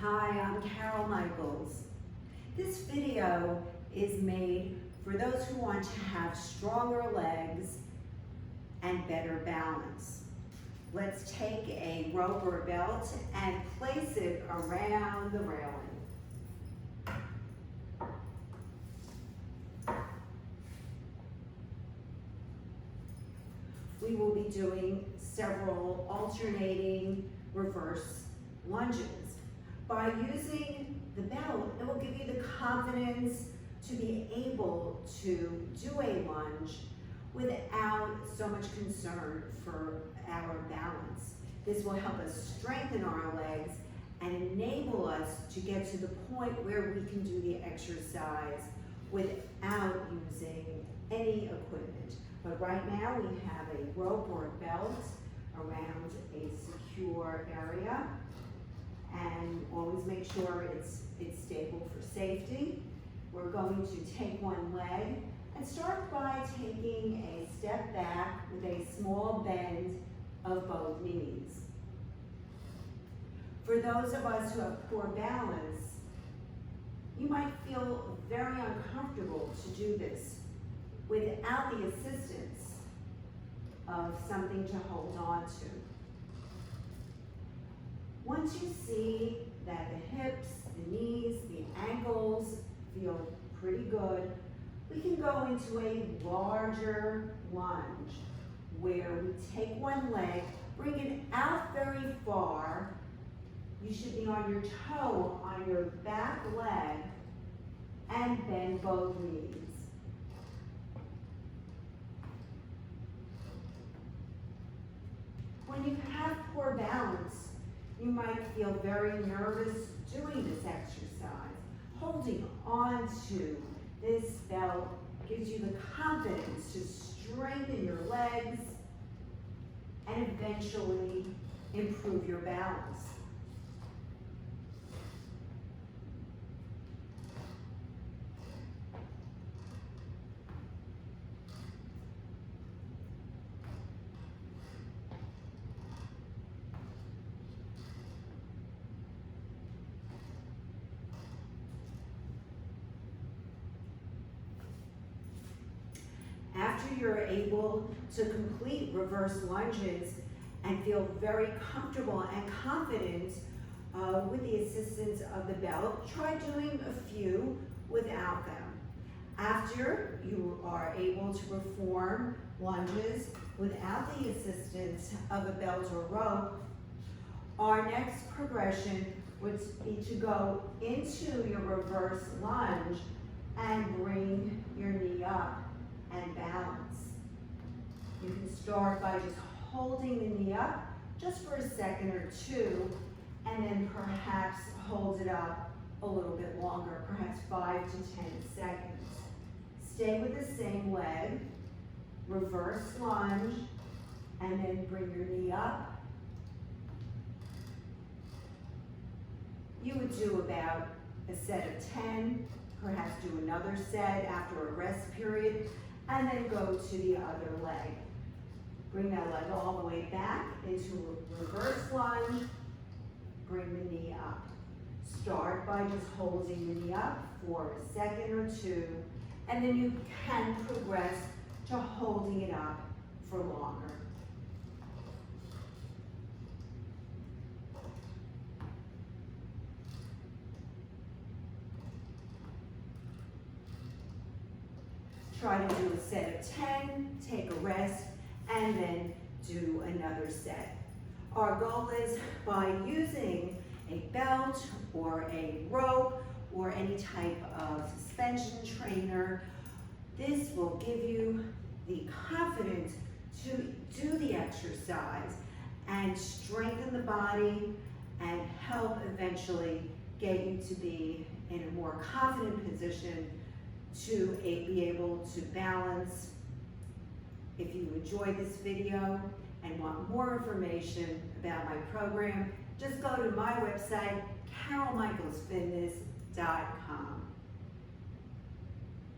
Hi, I'm Carol Michaels. This video is made for those who want to have stronger legs and better balance. Let's take a rope or a belt and place it around the railing. We will be doing several alternating reverse lunges. By using the belt, it will give you the confidence to be able to do a lunge without so much concern for our balance. This will help us strengthen our legs and enable us to get to the point where we can do the exercise without using any equipment. But right now we have a rope or a belt around a secure area, and always make sure it's stable for safety. We're going to take one leg and start by taking a step back with a small bend of both knees. For those of us who have poor balance, you might feel very uncomfortable to do this without the assistance of something to hold on to. Once you see that the hips, the knees, the ankles feel pretty good, we can go into a larger lunge where we take one leg, bring it out very far. You should be on your toe on your back leg and bend both knees. When you have poor balance, you might feel very nervous doing this exercise. Holding on to this belt gives you the confidence to strengthen your legs and eventually improve your balance. After you're able to complete reverse lunges and feel very comfortable and confident with the assistance of the belt, try doing a few without them. After you are able to perform lunges without the assistance of a belt or rope, our next progression would be to go into your reverse lunge and bring your knee up and balance. You can start by just holding the knee up just for a second or two, and then perhaps hold it up a little bit longer, perhaps 5 to 10 seconds. Stay with the same leg, reverse lunge, and then bring your knee up. You would do about a set of 10, perhaps do another set after a rest period, and then go to the other leg. Bring that leg all the way back into a reverse lunge, bring the knee up. Start by just holding the knee up for a second or two, and then you can progress to holding it up for longer. Try to do a set of 10, take a rest, and then do another set. Our goal is by using a belt or a rope or any type of suspension trainer, this will give you the confidence to do the exercise and strengthen the body and help eventually get you to be in a more confident position to be able to balance. If you enjoyed this video and want more information about my program, just go to my website, carolmichaelsfitness.com.